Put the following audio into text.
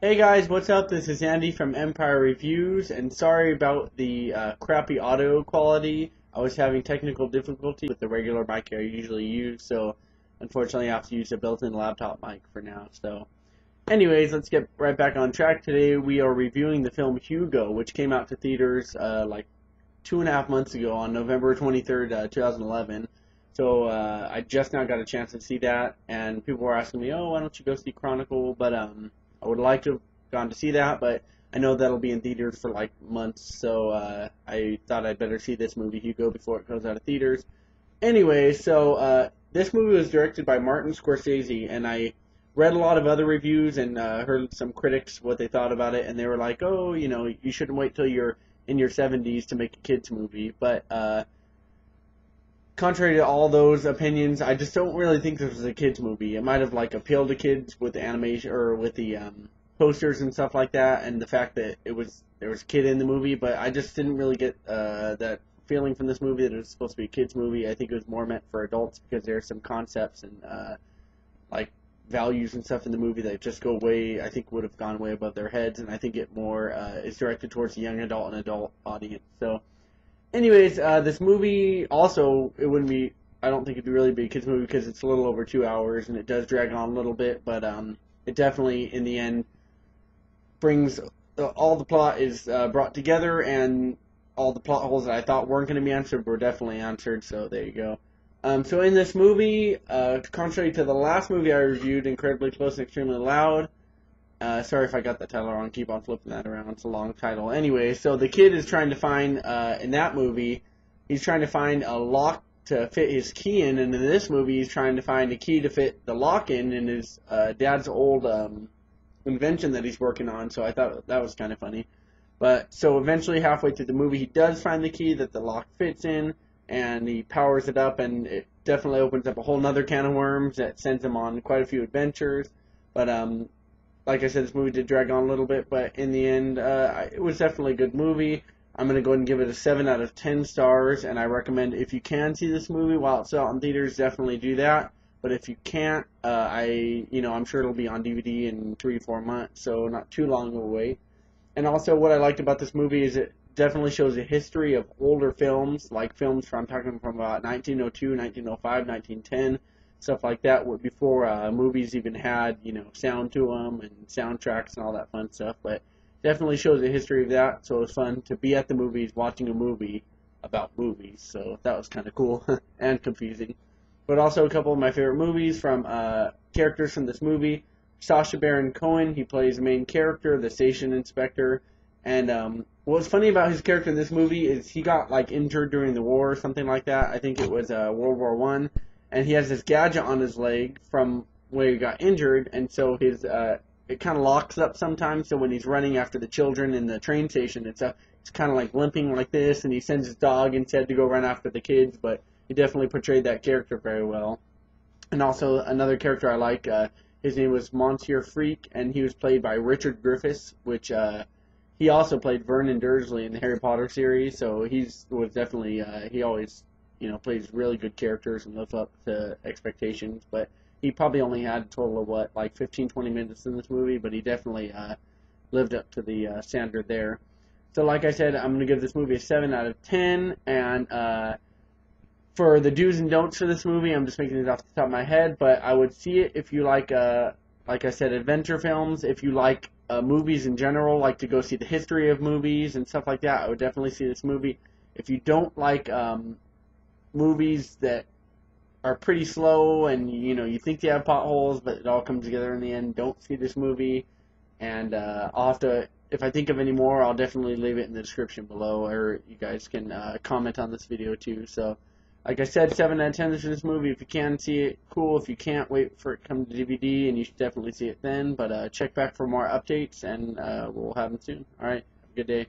Hey guys, what's up? This is Andy from Empire Reviews, and sorry about the crappy audio quality. I was having technical difficulty with the regular mic I usually use, so unfortunately I have to use a built-in laptop mic for now. So, anyways, let's get right back on track. Today we are reviewing the film Hugo, which came out to theaters like 2.5 months ago on November 23rd, 2011. So I just now got a chance to see that, and people were asking me, "Oh, why don't you go see Chronicle?" But I would like to have gone to see that, but I know that'll be in theaters for like months, so I thought I'd better see this movie, Hugo, before it goes out of theaters. Anyway, so this movie was directed by Martin Scorsese, and I read a lot of other reviews and heard some critics what they thought about it, and they were like, "Oh, you shouldn't wait till you're in your 70s to make a kids movie." But contrary to all those opinions, I just don't really think this was a kids movie. It might have like appealed to kids with the animation or with the posters and stuff like that, and the fact that there was a kid in the movie. But I just didn't really get that feeling from this movie that it was supposed to be a kids movie. I think it was more meant for adults because there are some concepts and like values and stuff in the movie that just go way, I think would have gone way above their heads, and I think it more is directed towards the young adult and adult audience. So. Anyways, this movie also, it wouldn't be, I don't think it'd really be a kids movie because it's a little over 2 hours and it does drag on a little bit, but it definitely, in the end, brings, all the plot is brought together, and all the plot holes that I thought weren't going to be answered were definitely answered, so there you go. So in this movie, contrary to the last movie I reviewed, Incredibly Close and Extremely Loud, sorry if I got the title wrong. Keep on flipping that around. It's a long title. Anyway, so the kid is trying to find, in that movie, he's trying to find a lock to fit his key in, and in this movie, he's trying to find a key to fit the lock in his dad's old invention that he's working on. So I thought that was kind of funny. But so eventually, halfway through the movie, he does find the key that the lock fits in, and he powers it up, and it definitely opens up a whole nother can of worms that sends him on quite a few adventures. But like I said, this movie did drag on a little bit, but in the end, it was definitely a good movie. I'm going to go ahead and give it a 7 out of 10 stars, and I recommend if you can see this movie while it's out in theaters, definitely do that. But if you can't, I'm sure it'll be on DVD in 3-4 months, so not too long of a wait. And also, what I liked about this movie is it definitely shows a history of older films, like films from, I'm talking from about 1902, 1905, 1910, stuff like that, before movies even had, sound to them and soundtracks and all that fun stuff. But definitely shows a history of that, so it was fun to be at the movies watching a movie about movies. So that was kind of cool and confusing. But also a couple of my favorite movies from characters from this movie. Sacha Baron Cohen, he plays the main character, the station inspector. And what's funny about his character in this movie is he got like injured during the war or something like that. I think it was World War I. And he has this gadget on his leg from where he got injured, and so his it kind of locks up sometimes. So when he's running after the children in the train station and stuff, it's kind of like limping like this, and he sends his dog instead to go run after the kids. But he definitely portrayed that character very well. And also another character I like, his name was Monsieur Freak, and he was played by Richard Griffiths, which he also played Vernon Dursley in the Harry Potter series. So was definitely he always plays really good characters and lives up to expectations. But he probably only had a total of, like 15-20 minutes in this movie, but he definitely lived up to the standard there. So like I said, I'm going to give this movie a 7 out of 10, and for the do's and don'ts for this movie, I'm just making it off the top of my head, but I would see it if you like I said, adventure films. If you like movies in general, like to go see the history of movies and stuff like that, I would definitely see this movie. If you don't like movies that are pretty slow and you think they have potholes, but it all comes together in the end, don't see this movie. And I'll have to, if I think of any more, I'll definitely leave it in the description below, or you guys can comment on this video too. So like I said, 7 out of 10 for this movie. If you can see it, cool. If you can't, wait for it to come to DVD, and you should definitely see it then. But check back for more updates, and we'll have them soon. Alright, have a good day.